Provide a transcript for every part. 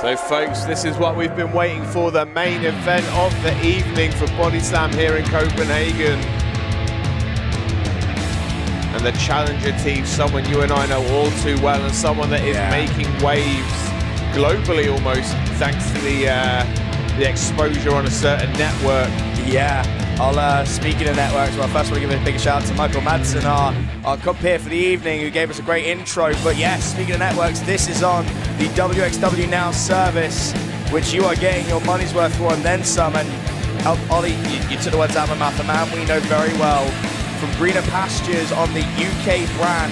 So folks, this is what we've been waiting for, the main event of the evening for BODYSLAM here in Copenhagen. And the challenger team, someone you and I know all too well, and someone that is making waves globally almost, thanks to the exposure on a certain network. Yeah, speaking of networks, well, first I want to give a big shout out to Michael Madsen, our cup here for the evening, who gave us a great intro. But yes, speaking of networks, this is on the WXW Now service, which you are getting your money's worth for and then some. And Ollie, you took the words out of my mouth. A man we know very well from greener pastures on the UK brand,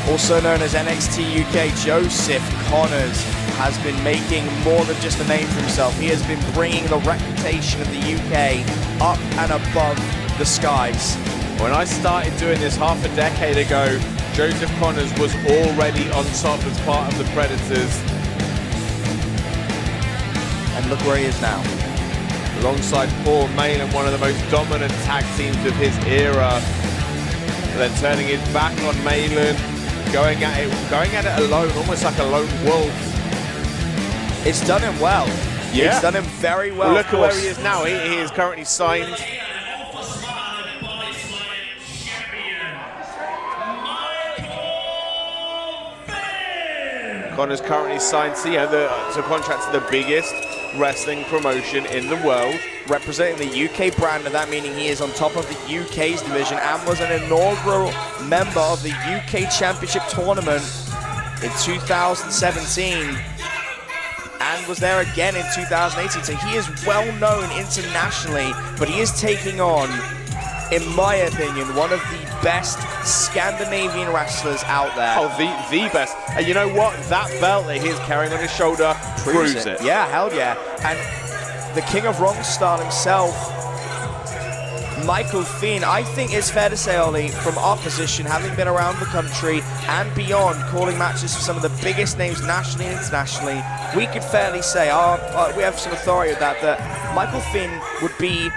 also known as NXT UK, Joseph Connors has been making more than just a name for himself. He has been bringing the reputation of the UK up and above the skies. When I started doing this half a decade ago, Joseph Connors was already on top as part of the Predators. And look where he is now. Alongside Paul Malin, one of the most dominant tag teams of his era. And then turning his back on Malin, going at it alone, almost like a lone wolf. It's done him well. Yeah. It's done him very well. Look at where he is now. He is currently signed. Connors currently signed to contract to the biggest wrestling promotion in the world. Representing the UK brand, and that meaning he is on top of the UK's division and was an inaugural member of the UK Championship Tournament in 2017. And was there again in 2018. So he is well known internationally, but he is taking on, in my opinion, one of the best Scandinavian wrestlers out there. Oh, the best. And you know what? That belt that he's carrying on his shoulder proves it. Yeah, hell yeah. And the King of Wrong Style himself, Michael Fynne, I think it's fair to say, Ollie, from our position, having been around the country and beyond, calling matches for some of the biggest names nationally and internationally, we could fairly say, we have some authority with that Michael Fynne would be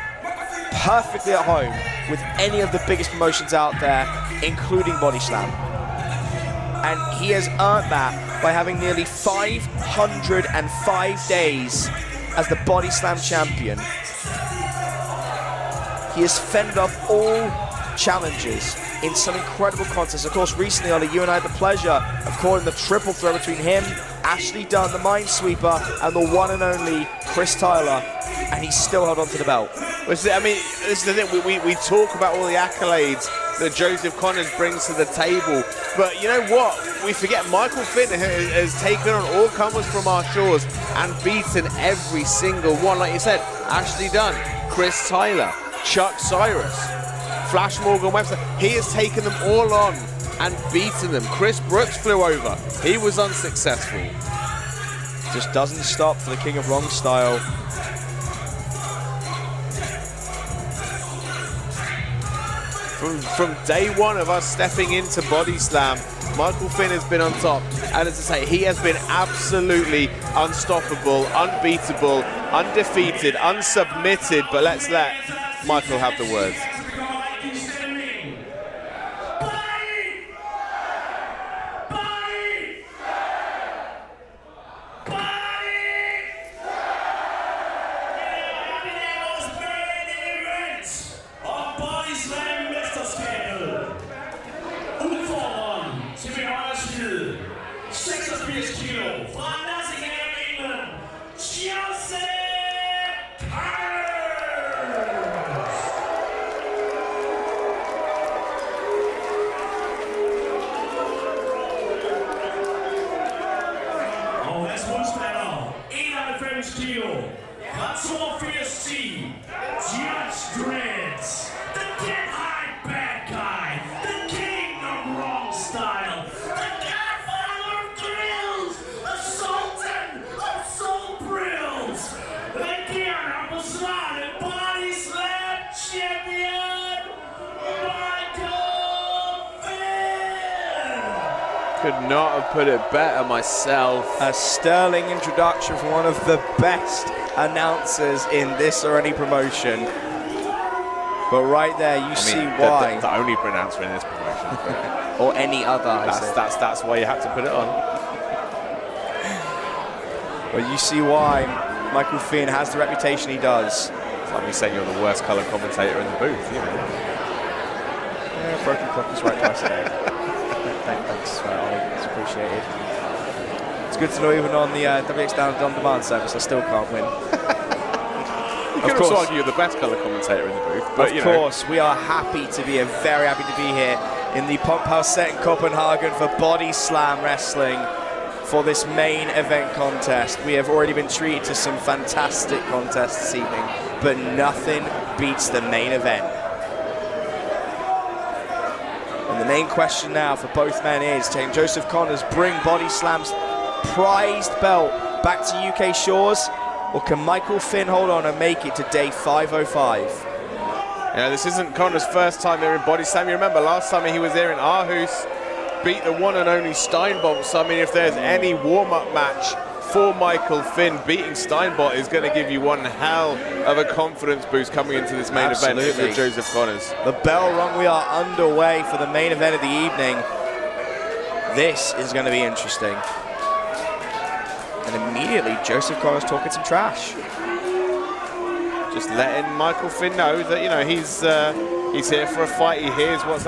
perfectly at home with any of the biggest promotions out there, including BODYSLAM. And he has earned that by having nearly 505 days as the BODYSLAM champion. He has fended off all challenges in some incredible contests. Of course, recently, Ollie, you and I had the pleasure of calling the triple threat between him, Ashley Dunn, the Minesweeper, and the one and only Chris Tyler, and he still held on to the belt. I mean, this is the thing, we talk about all the accolades that Joseph Connors brings to the table, but you know what? We forget Michael Fynne has taken on all comers from our shores and beaten every single one. Like you said, Ashley Dunn, Chris Tyler, Chuck Cyrus, Flash Morgan Webster. He has taken them all on and beaten them. Chris Brooks flew over. He was unsuccessful. Just doesn't stop for the King of Wrong Style. From day one of us stepping into BODYSLAM, Michael Fynne has been on top. And as I say, he has been absolutely unstoppable, unbeatable, undefeated, unsubmitted. But let's let Michael have the words. Could not have put it better myself. A sterling introduction from one of the best announcers in this or any promotion. But right there, you see why. The only announcer in this promotion. Or any other. That's why you had to put it on. Well, you see why Michael Fynne has the reputation he does. It's like me saying you're the worst colour commentator in the booth, you know. Yeah, broken clock is right twice a day. Thanks, Ollie. It's appreciated. It's good to know even on the WX Down on demand service, I still can't win. You can also argue you're the best colour commentator in the booth. But, of course, we are happy to be very happy to be here in the Pumpehuset in Copenhagen for BODYSLAM Wrestling for this main event contest. We have already been treated to some fantastic contests this evening, but nothing beats the main event. And the main question now for both men is, can Joseph Connors bring BODYSLAM's prized belt back to UK shores? Or can Michael Fynne hold on and make it to day 505? Yeah, this isn't Connor's first time here in BODYSLAM. You remember last time he was here in Aarhus, beat the one and only Steinbolt. So, I mean, if there's any warm-up match for Michael Fynne, beating Steinbolt is going to give you one hell of a confidence boost coming into this main event with Joseph Connors. The bell rung, we are underway for the main event of the evening. This is going to be interesting. And immediately, Joseph Connors talking some trash. Just letting Michael Fynne know that, you know, he's here for a fight. He hears what's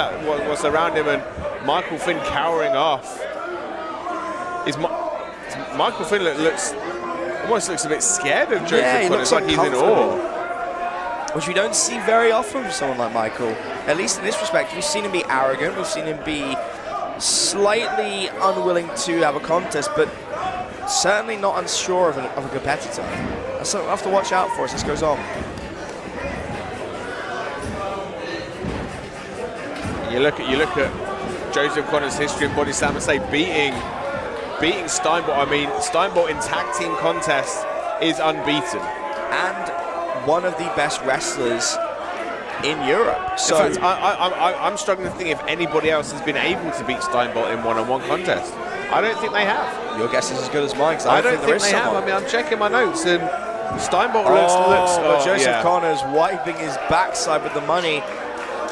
around him, and Michael Fynne cowering off. Michael Fynne almost looks a bit scared of Joseph Connors, like he's in awe. Which we don't see very often from someone like Michael. At least in this respect, we've seen him be arrogant. We've seen him be slightly unwilling to have a contest, but certainly not unsure of a competitor. That's something we'll have to watch out for as this goes on. You look at Joseph Connors' history in BODYSLAM and say beating Steinbolt. I mean, Steinbolt in tag team contests is unbeaten. And one of the best wrestlers in Europe. So in fact, I'm struggling to think if anybody else has been able to beat Steinbolt in one-on-one contests. I don't think they have. Your guess is as good as mine, because I don't think they have. I mean, I'm checking my notes, and Steinbolt looks. But Joseph Connors wiping his backside with the money.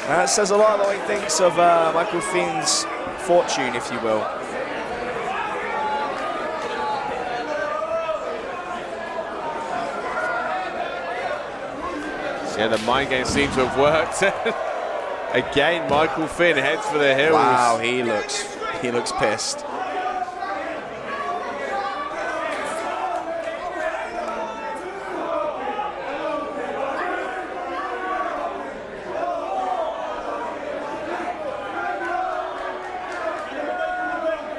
That says a lot of what he thinks of Michael Fynne's fortune, if you will. So yeah, the mind game seems to have worked. Again, Michael Fynne heads for the hills. Wow, he looks pissed.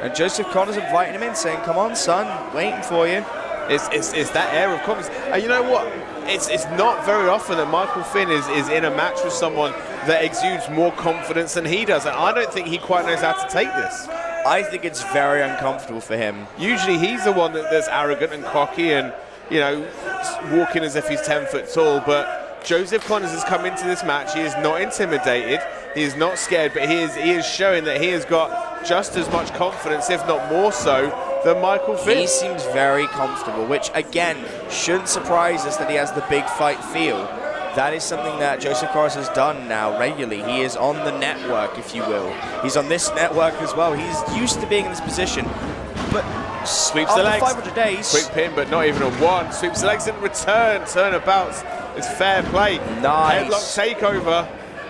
And Joseph Connors inviting him in, saying, "Come on, son, waiting for you." It's that air of confidence. And you know what? It's not very often that Michael Fynne is in a match with someone that exudes more confidence than he does. And I don't think he quite knows how to take this. I think it's very uncomfortable for him. Usually he's the one that's arrogant and cocky and, you know, walking as if he's 10 foot tall. But Joseph Connors has come into this match. He is not intimidated. He is not scared, but he is showing that he has got just as much confidence, if not more so, than Michael Fynne. He seems very comfortable, which again shouldn't surprise us that he has the big fight feel. That is something that Joseph Connors has done now regularly. He is on the network, if you will. He's on this network as well. He's used to being in this position. But sweeps the legs. 500 days. Quick pin, but not even a one. Sweeps the legs in return. Turnabout. It's fair play. Nice. Headlock takeover.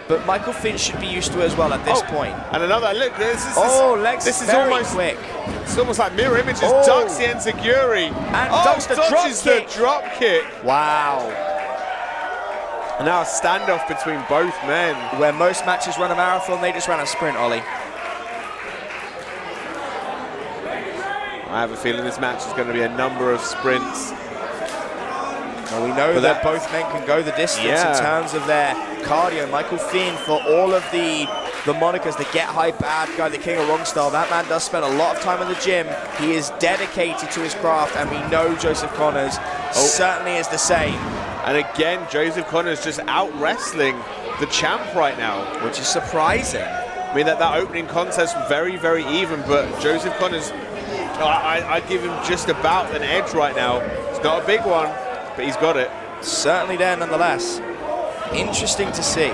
But Michael Fynne should be used to it as well at this point. And another look. This is very almost quick. It's almost like mirror images. Ducks the enziguri. And dodges the drop kick. Wow. And now a standoff between both men. Where most matches run a marathon, they just ran a sprint, Ollie. I have a feeling this match is going to be a number of sprints. Well, we know that both men can go the distance in terms of their cardio. Michael Fynne, for all of the monikers, the Get High Bad Guy, the King of Wrong Style, that man does spend a lot of time in the gym. He is dedicated to his craft, and we know Joseph Connors certainly is the same. And again, Joseph Connors just out-wrestling the champ right now. Which is surprising. I mean, that opening contest very, very even, but Joseph Connors, I give him just about an edge right now. It's not a big one, but he's got it. Certainly there, nonetheless. Interesting to see.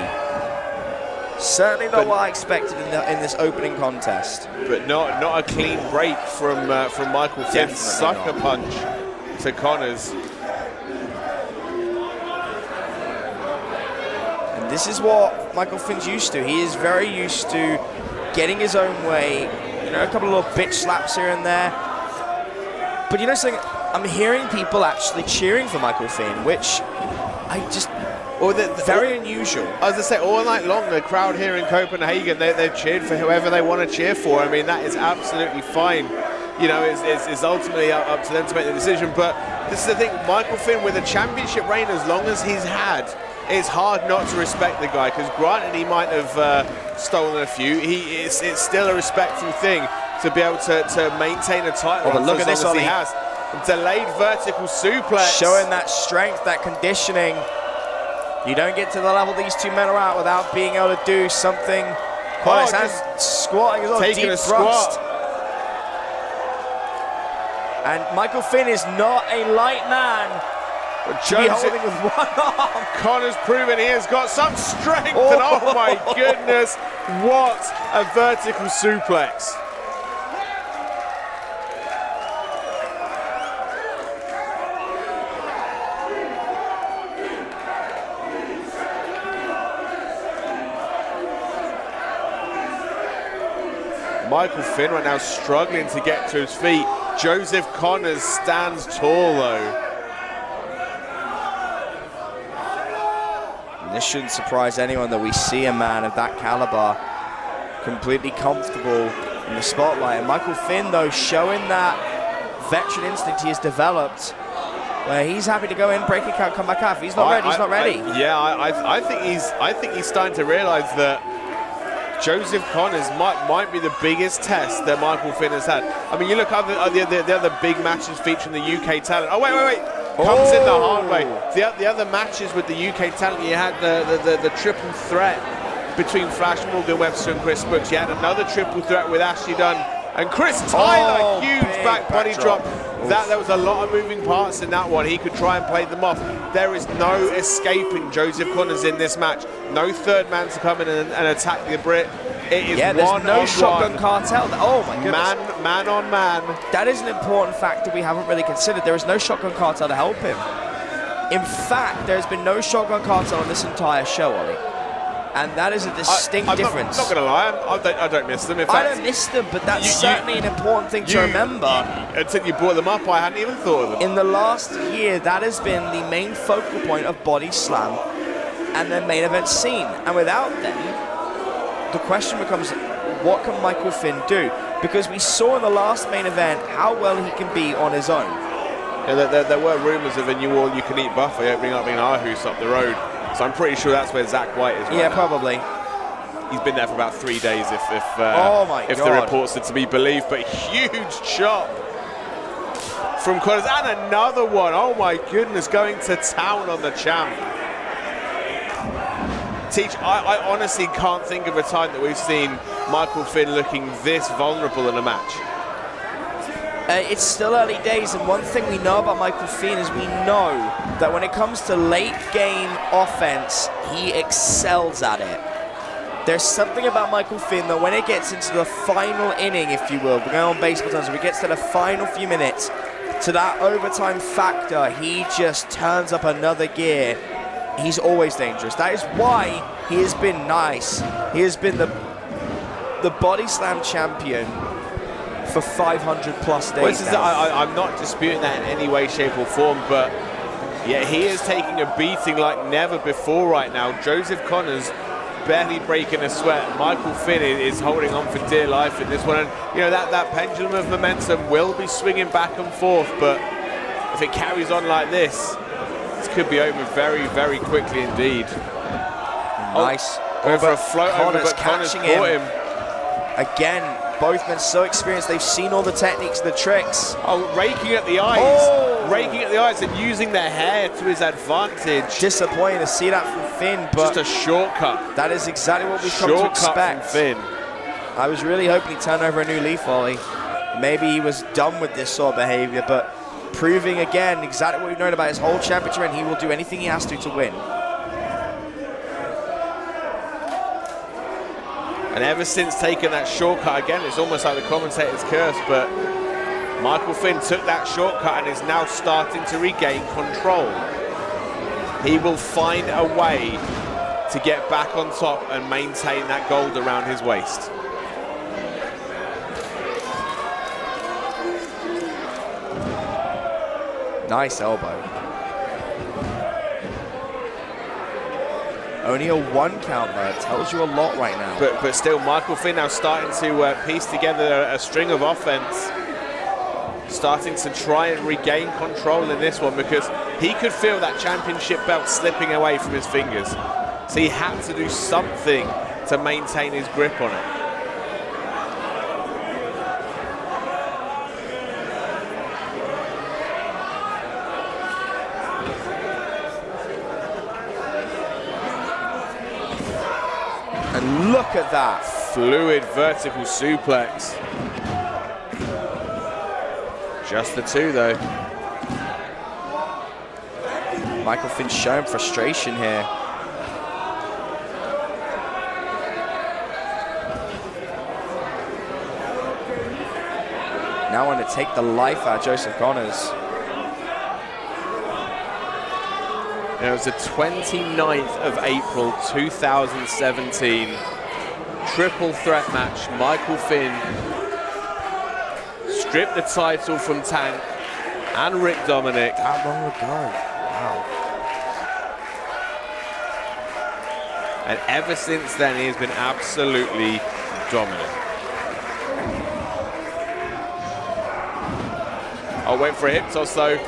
Certainly not what I expected in this opening contest. But not a clean break from Michael Fynne's sucker punch. to Connors. And this is what Michael Fynne's used to. He is very used to getting his own way. You know, a couple of little bitch slaps here and there. But you know something? I'm hearing people actually cheering for Michael Fynne, which I just... very unusual. I was going to say, all night long, the crowd here in Copenhagen, they've cheered for whoever they want to cheer for. I mean, that is absolutely fine. You know, it's ultimately up to them to make the decision. But this is the thing, Michael Fynne, with a championship reign as long as he's had, it's hard not to respect the guy, because granted he might have stolen a few, it's still a respectful thing to be able to maintain a title run look for at as this, long as he Ollie. has. Delayed vertical suplex. Showing that strength, that conditioning. You don't get to the level these two men are at without being able to do something quite and squatting as well, taking deep a thrust. squat. And Michael Fynne is not a light man. Jones holding with one arm. Connor's proven he has got some strength, and oh my goodness, what a vertical suplex. Michael Fynne right now struggling to get to his feet. Joseph Connors stands tall though. And this shouldn't surprise anyone that we see a man of that caliber completely comfortable in the spotlight. And Michael Fynne though showing that veteran instinct he has developed, where he's happy to go in, break a count, come back out. If he's not ready, he's not ready. I think he's starting to realise that Joseph Connors might be the biggest test that Michael Fynne has had. I mean, you look at the other big matches featuring the UK talent. Oh, wait. Comes in the hard way. The other matches with the UK talent, you had the triple threat between Flash Morgan Webster and Chris Brooks. You had another triple threat with Ashley Dunn and Chris Tyler. Huge back body drop. There was a lot of moving parts in that one. He could try and play them off. There is no escaping Joseph Connors in this match. No third man to come in and attack the Brit. It is there's no shotgun cartel. Oh my goodness. Man on man. That is an important factor we haven't really considered. There is no shotgun cartel to help him. In fact, there's been no shotgun cartel on this entire show, Ollie. And that is a distinct difference. I'm not going to lie, I don't miss them. In fact, I don't miss them, but that's certainly an important thing to remember. Until you brought them up, I hadn't even thought of them. In the last year, that has been the main focal point of BODYSLAM and their main event scene. And without them, the question becomes, what can Michael Fynne do? Because we saw in the last main event how well he can be on his own. Yeah, there were rumours of a new all-you-can-eat buffet opening up in Aarhus up the road. So I'm pretty sure that's where Zach White is right now. Probably. He's been there for about 3 days if the reports are to be believed. But huge chop from Connors. And another one. Oh my goodness, going to town on the champ. Teach, I honestly can't think of a time that we've seen Michael Fynne looking this vulnerable in a match. It's still early days, and one thing we know about Michael Fynne is we know that when it comes to late game offense, he excels at it. There's something about Michael Fynne that when it gets into the final inning, if you will, we're going on baseball terms, when it gets to the final few minutes, to that overtime factor, he just turns up another gear. He's always dangerous. That is why he has been nice. He has been the BODYSLAM champion for 500 plus days. Well, I'm not disputing that in any way, shape or form, but yeah, he is taking a beating like never before right now. Joseph Connors barely breaking a sweat. Michael Fynne is holding on for dear life in this one. And you know, that pendulum of momentum will be swinging back and forth, but if it carries on like this could be over very, very quickly indeed. Nice. Going for a float over, but Connors caught him. Again, both men so experienced, they've seen all the techniques, the tricks. Oh, raking at the eyes. Raking at the eyes and using their hair to his advantage. Disappointing to see that from Fynne, but just a shortcut. That is exactly what we've come to expect. From Fynne. I was really hoping he'd turn over a new leaf, Ollie. Maybe he was done with this sort of behavior, but proving again exactly what we've known about his whole championship, and he will do anything he has to win. And ever since taking that shortcut, again, it's almost like the commentator's curse, but Michael Fynne took that shortcut and is now starting to regain control. He will find a way to get back on top and maintain that gold around his waist. Nice elbow. Only a 1 count there. It tells you a lot right now. But still, Michael Fynne now starting to piece together a string of offense. Starting to try and regain control in this one, because he could feel that championship belt slipping away from his fingers. So he had to do something to maintain his grip on it. And look at that. Fluid vertical suplex. Just the 2 though. Michael Fynne showing frustration here. Now want to take the life out of Joseph Connors. It was the 29th of April 2017. Triple threat match. Michael Fynne stripped the title from Tank and Rick Dominic. That long ago. Wow. And ever since then, he has been absolutely dominant. Oh, went for a hip toss though.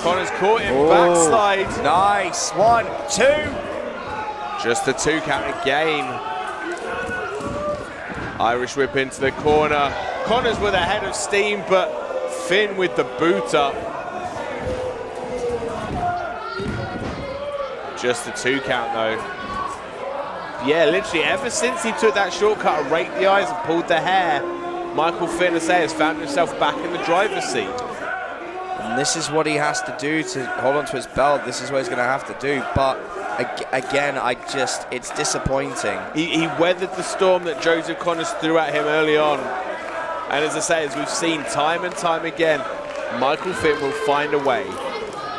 Connors caught him, backslide. Nice, 1, 2. Just the 2 count again. Irish whip into the corner. Connors with a head of steam, but Fynne with the boot up. Just the 2 count though. Yeah, literally ever since he took that shortcut and raked the eyes and pulled the hair, Michael Fynne has found himself back in the driver's seat. And this is what he has to do to hold on to his belt. This is what he's going to have to do. But again, it's disappointing. He weathered the storm that Joseph Connors threw at him early on. And as I say, as we've seen time and time again, Michael Fynne will find a way.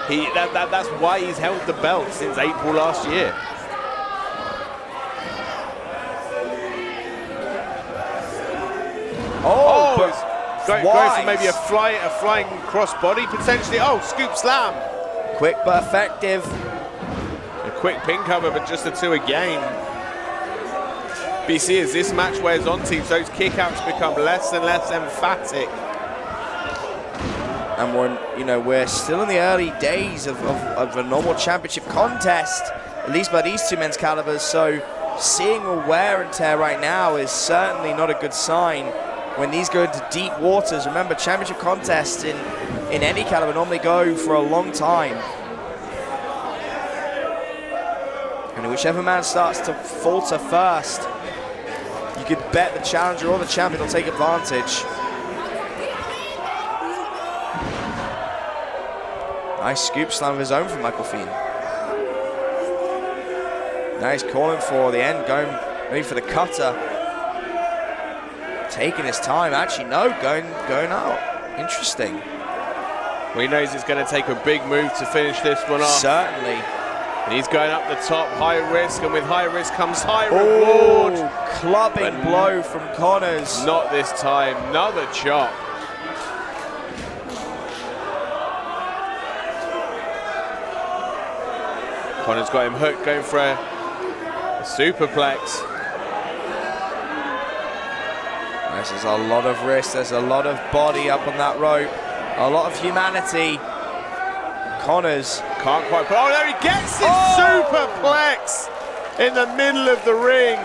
That's why he's held the belt since April last year. Going for maybe a flying crossbody potentially. Oh, scoop slam. Quick but effective. A quick pin cover, but just the 2 again. BC, as this match wears on, teams, those kickouts become less and less emphatic. And we're still in the early days of a normal championship contest, at least by these 2 men's calibers. So seeing a wear and tear right now is certainly not a good sign. When these go into deep waters, remember, championship contests in any caliber normally go for a long time. And whichever man starts to falter first, you could bet the challenger or the champion will take advantage. Nice scoop slam of his own from Michael Fynne. Now he's calling for the end, going maybe for the cutter. Taking his time, actually no, going out. Interesting. Well, he knows it's going to take a big move to finish this one off. Certainly. And he's going up the top, high risk, and with high risk comes high reward. Clubbing blow from Connors. Not this time, another chop. Connors got him hooked, going for a superplex. There's a lot of wrist, there's a lot of body up on that rope, a lot of humanity. Connors can't quite put, oh, there he gets his superplex in the middle of the ring.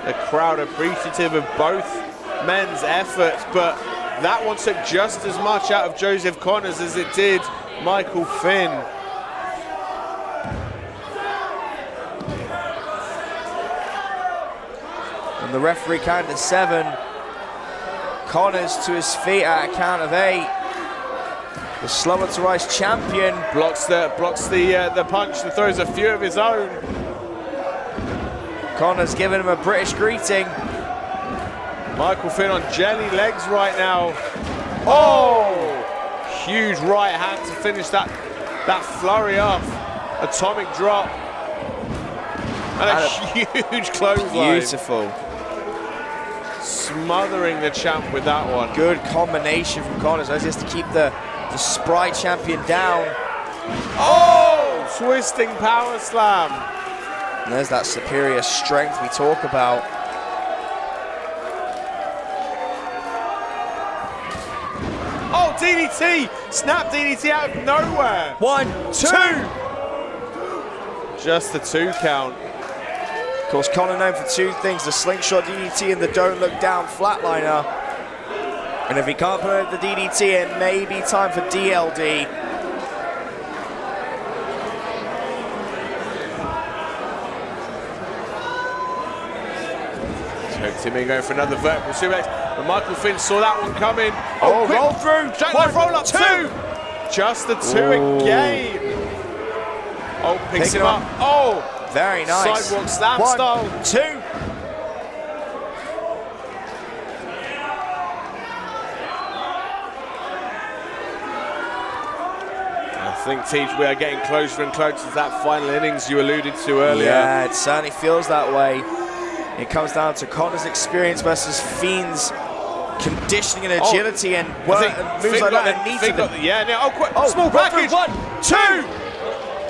The crowd appreciative of both men's efforts, but that one took just as much out of Joseph Connors as it did Michael Fynne. And the referee counted 7. Connors to his feet at a count of 8. The slower to rise champion blocks the punch and throws a few of his own. Connor's giving him a British greeting. Michael Fynne on jelly legs right now. Oh! Huge right hand to finish that flurry off. Atomic drop. And a huge clothesline. Beautiful. Smothering the champ with that one. Good combination from Connors. That's just to keep the Sprite champion down. Oh! Twisting power slam. And there's that superior strength we talk about. Oh, DDT! Snap DDT out of nowhere. 1, 2. Just the 2 count. Of course, Connor known for 2 things, the slingshot DDT and the don't look down flatliner. And if he can't put out the DDT, it may be time for DLD. Timmy going for another vertical suplex, but Michael Fynne saw that one coming. Oh, roll through. Jackknife roll up 2. Just the 2 again. Oh, picks him up. Oh, very nice. Sidewalk slam 1, style. 2. I think, Teach, we are getting closer and closer to that final innings you alluded to earlier. Yeah, it certainly feels that way. It comes down to Connor's experience versus Fynne's conditioning and agility and moves like that and needs it. Small package. 1, 2.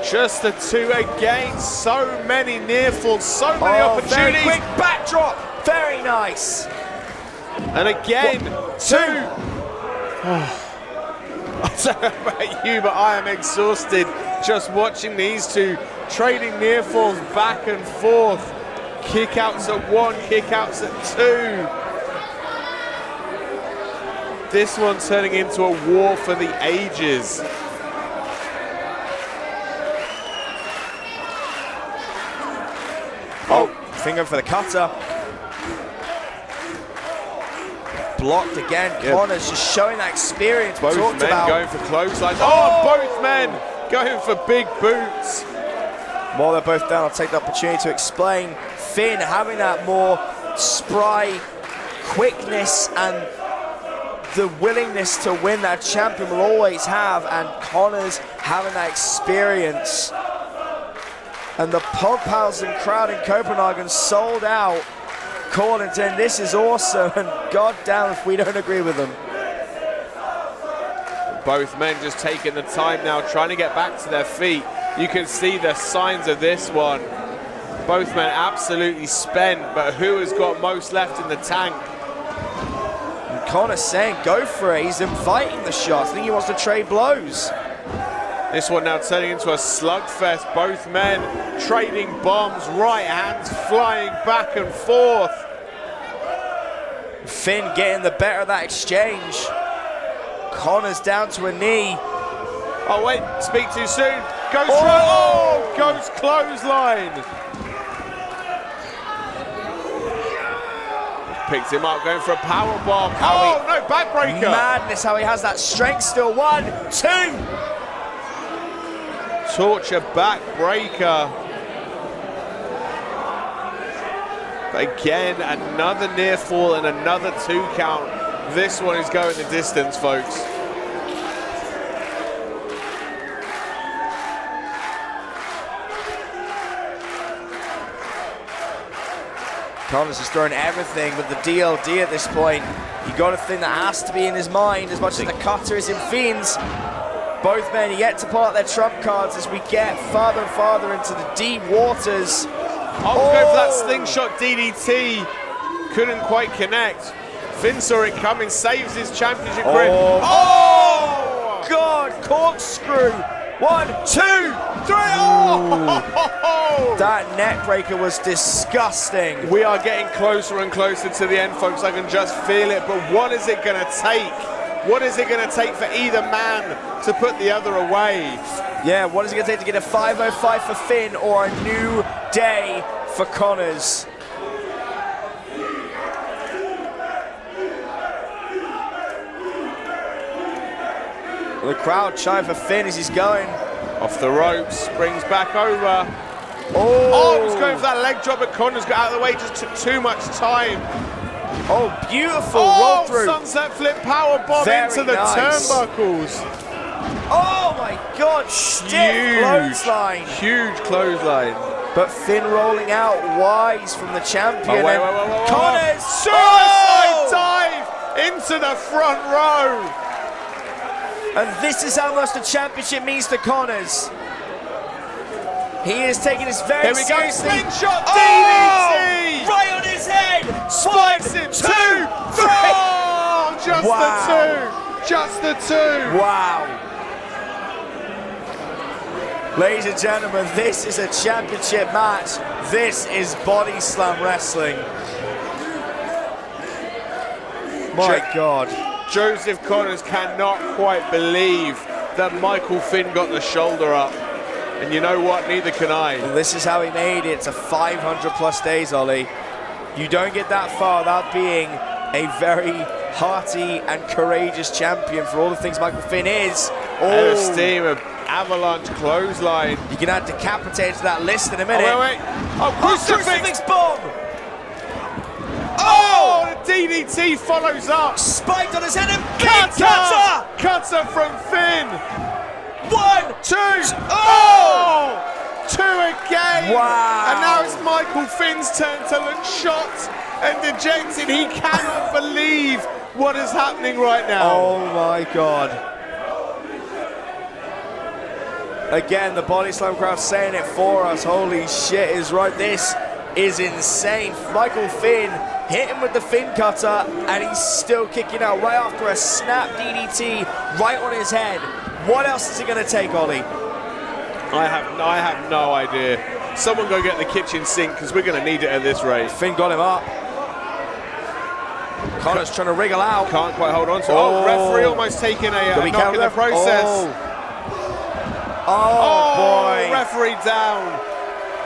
Just the 2 again. So many near falls, so many opportunities. Very quick backdrop. Very nice. And again, 2. I don't know about you, but I am exhausted just watching these two trading near falls back and forth. Kickouts at 1, kickouts at 2. This one turning into a war for the ages. Oh, finger for the cutter. Blocked again. Connor's just showing that experience. Both men going for clotheslines. Oh, both men going for big boots. While they're both down, I'll take the opportunity to explain. Fynne having that more spry quickness and the willingness to win that champion will always have, and Connor's having that experience. And the Pumpehuset crowd in Copenhagen sold out, calling saying this is awesome, and goddamn if we don't agree with them. Both men just taking the time now, trying to get back to their feet. You can see the signs of this one. Both men absolutely spent, but who has got most left in the tank? And Connor's saying go for it. He's inviting the shots. I think he wants to trade blows. This one now turning into a slugfest. Both men trading bombs, right hands flying back and forth. Fynne getting the better of that exchange. Connor's down to a knee. Oh wait, speak too soon. Goes goes clothesline. Picked him up, going for a power bomb. No, backbreaker. Madness how he has that strength still. 1, 2. Torture backbreaker. But again, another near fall and another 2 count. This one is going the distance, folks. Connor's is throwing everything with the DLD at this point. You got a thing that has to be in his mind as much as the cutter is in Fynne's. Both men are yet to pull out their trump cards as we get farther and farther into the deep waters. Go for that slingshot DDT. Couldn't quite connect. Fynne saw it coming, saves his championship grip. Oh! God, corkscrew. 1, 2, 3. Oh! That neck breaker was disgusting. We are getting closer and closer to the end, folks. I can just feel it. But what is it going to take? What is it going to take for either man to put the other away? Yeah, what is it going to take to get a 505 for Fynne or a new day for Connors? The crowd cheering for Fynne as he's going. Off the ropes, springs back over. Oh, he was going for that leg drop, but Connors got out of the way, just took too much time. Oh, beautiful roll through. Sunset flip power bomb into the turnbuckles. Oh my God, stiff clothesline. Huge clothesline. But Fynne rolling out wise from the champion. Wait. Connors! Suicide dive into the front row. And this is how much the championship means to Connors. He is taking this very seriously. Here we go, slingshot DDT! Right on his head! Spikes it, 2, 3! Oh, just the two! Wow. Ladies and gentlemen, this is a championship match. This is BODYSLAM wrestling. My God. Joseph Connors cannot quite believe that Michael Fynne got the shoulder up. And you know what? Neither can I. Well, this is how he made it to 500 plus days, Ollie. You don't get that far without being a very hearty and courageous champion for all the things Michael Fynne is. Head of steam, an avalanche clothesline. You can add decapitated to that list in a minute. Oh, wait. Oh, crucifix bomb! Oh, the DDT follows up. Spiked on his head and cutter! Cutter from Fynne. 1, 2, oh! 2 again! Wow! And now it's Michael Finn's turn to look shocked and dejected. He cannot believe what is happening right now. Oh my God. Again, the BODYSLAM crowd saying it for us. Holy shit is right. This is insane. Michael Fynne hit him with the Fynne cutter and he's still kicking out right after a snap DDT right on his head. What else is it going to take, Ollie? I have no idea. Someone go get the kitchen sink because we're going to need it at this rate. Fynne got him up. Connors trying to wriggle out. Can't quite hold on to it. Oh, referee almost taking a knock in the process. Oh boy. Referee down.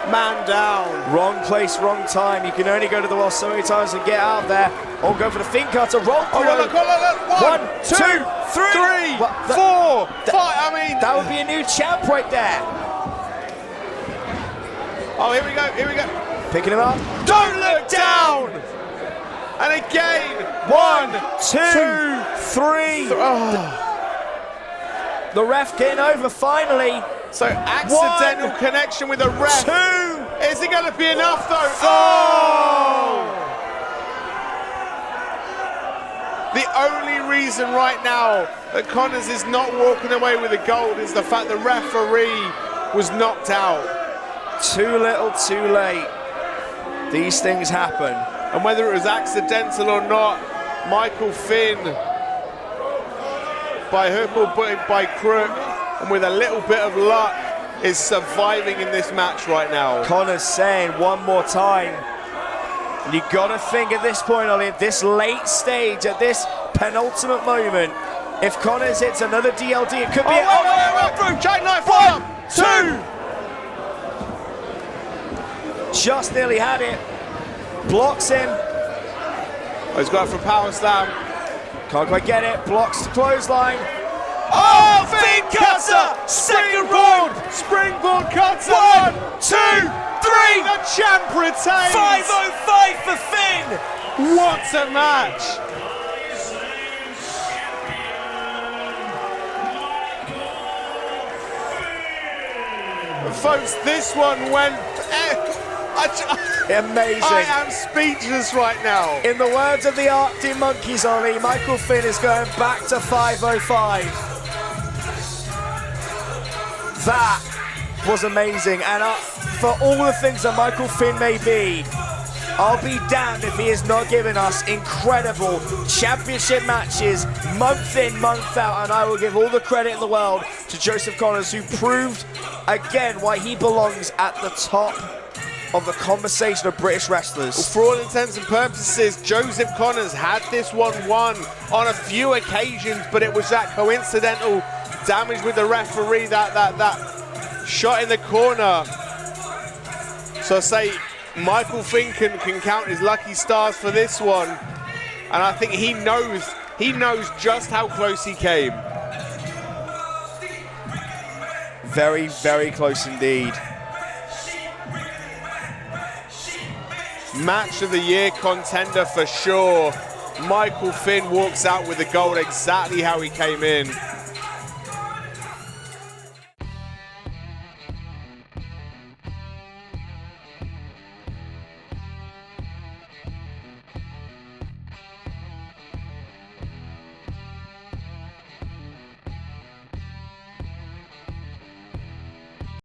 Man down. Wrong place, wrong time. You can only go to the wall so many times and get out there. Or go for the Fynne cutter. Roll through. Oh, look. 1, 2, 3, 4, 5. I mean, that would be a new champ right there. Oh, here we go. Picking him up. Don't look down. And again. 1, 2, 3. Oh. The ref getting over finally. So accidental connection with the ref. 2. Is it going to be enough though? Oh! The only reason right now that Connors is not walking away with the gold is the fact the referee was knocked out. Too little, too late. These things happen. And whether it was accidental or not, Michael Fynne, by hook or by crook, and with a little bit of luck, is surviving in this match right now. Connors saying one more time. And you gotta think at this point, Ollie, at this late stage, at this penultimate moment, if Connors hits another DLD, it could be through, jackknife, 1, 2. Just nearly had it. Blocks him. Oh, he's got it for power slam. Can't quite get it. Blocks the clothesline. Oh, Fynne cutter! Springboard cutter! 1, 2, 3! The champ retains! 505 for Fynne! What a match! Folks, this one went... Amazing. I am speechless right now. In the words of the Arctic Monkeys, Ollie, Michael Fynne is going back to 505. That was amazing. And for all the things that Michael Fynne may be, I'll be damned if he is not giving us incredible championship matches month in, month out. And I will give all the credit in the world to Joseph Connors, who proved again why he belongs at the top of the conversation of British wrestlers. Well, for all intents and purposes, Joseph Connors had this one won on a few occasions, but it was that coincidental damage with the referee, that shot in the corner. So I say Michael Fynne can count his lucky stars for this one, and I think he knows just how close he came. Very, very close indeed. Match of the year contender for sure. Michael Fynne walks out with the gold exactly how he came in.